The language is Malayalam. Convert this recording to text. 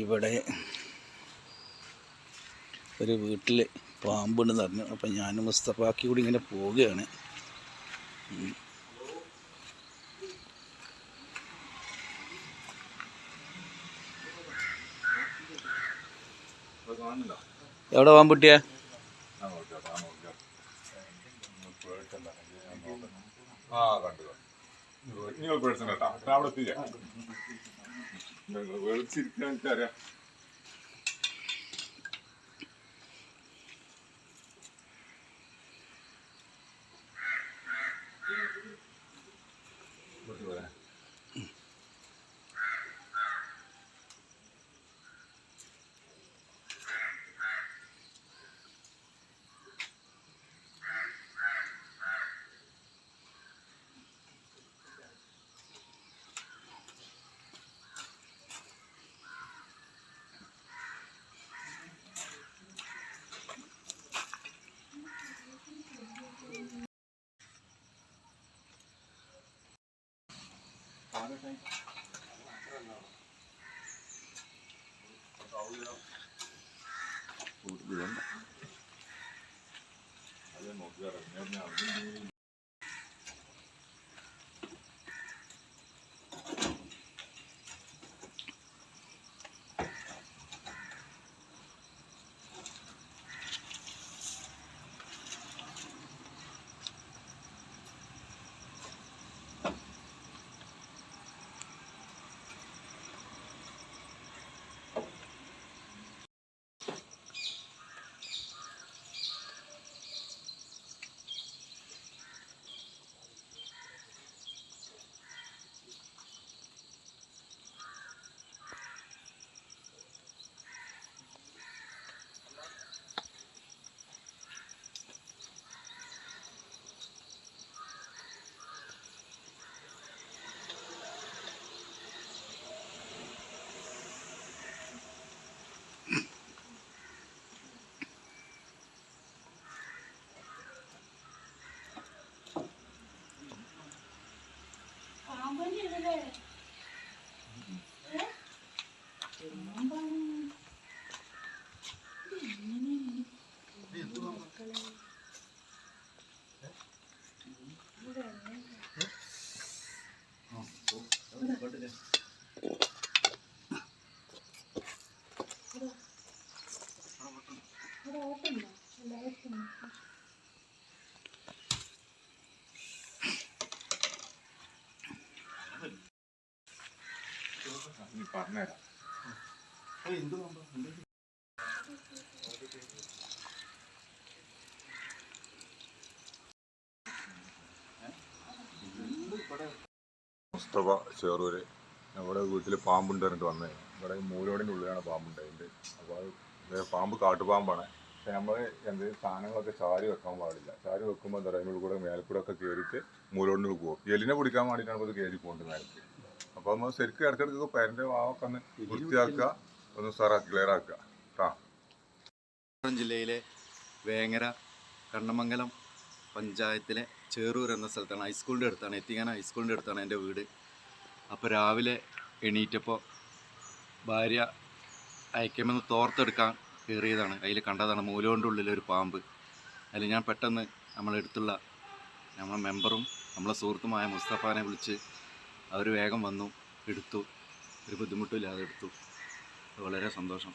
ഇവിടെ ഒരു വീട്ടിൽ പാമ്പുണ്ടെന്ന് പറഞ്ഞു. അപ്പം ഞാനും മുസ്തഫാക്കി കൂടി ഇങ്ങനെ പോവുകയാണ്. എവിടെ പാമ്പുട്ടിയാ? എനിക്കറിയാം. പറഞ്ഞുതരാം. മുസ്തഫ ചേറൂര് നമ്മുടെ വീട്ടിൽ പാമ്പുണ്ട് പറഞ്ഞിട്ട് വന്നേ. ഇവിടെ മൂലോടിൻ്റെ ഉള്ളിലാണ് പാമ്പുണ്ടായത്. അപ്പോൾ അത് പാമ്പ് കാട്ടുപാമ്പാണ്. പക്ഷെ നമ്മൾ എന്തെങ്കിലും സാധനങ്ങളൊക്കെ ചാരി വെക്കാൻ പാടില്ല. ചാരി വെക്കുമ്പോൾ എന്താ പറയുക, അതിനുള്ളിൽ കൂടെ മേൽക്കൂടെ ഒക്കെ കയറിയിട്ട് മൂലോടിനുള്ളിൽ പോകും. എലിനെ പിടിക്കാൻ വേണ്ടിയിട്ടാണ് അത് കയറി പോകുന്നത് മേലേക്ക്. അപ്പോൾ നമ്മൾ ശരിക്കും ഇടയ്ക്കിടയ്ക്ക് പേരൻ്റെ ഭാവമൊക്കെ ഒന്ന് വൃത്തിയാക്കുക, ഒന്ന് ക്ലിയർ ആക്കുക കേട്ടോ. മലപ്പുറം ജില്ലയിലെ വേങ്ങര കണ്ണമംഗലം പഞ്ചായത്തിലെ ചേറൂർ എന്ന സ്ഥലത്താണ്. ഹൈസ്കൂളിൻ്റെ അടുത്താണ്, എത്തിങ്ങാന ഹൈസ്കൂളിൻ്റെ അടുത്താണ് എൻ്റെ വീട്. അപ്പോൾ രാവിലെ എണീറ്റപ്പോൾ ഭാര്യ അയക്കുമെന്ന് തോർത്തെടുക്കാൻ കയറിയതാണ്. അതിൽ കണ്ടതാണ് മൂലോൻ്റെ ഉള്ളിലൊരു പാമ്പ്. അതിൽ ഞാൻ പെട്ടെന്ന് നമ്മളെടുത്തുള്ള നമ്മളെ മെമ്പറും നമ്മളെ സുഹൃത്തുമായ മുസ്തഫാനെ വിളിച്ച് അവർ വേഗം വന്നു, എടുത്തു. ഒരു ബുദ്ധിമുട്ടില്ലാതെ എടുത്തു. വളരെ സന്തോഷം.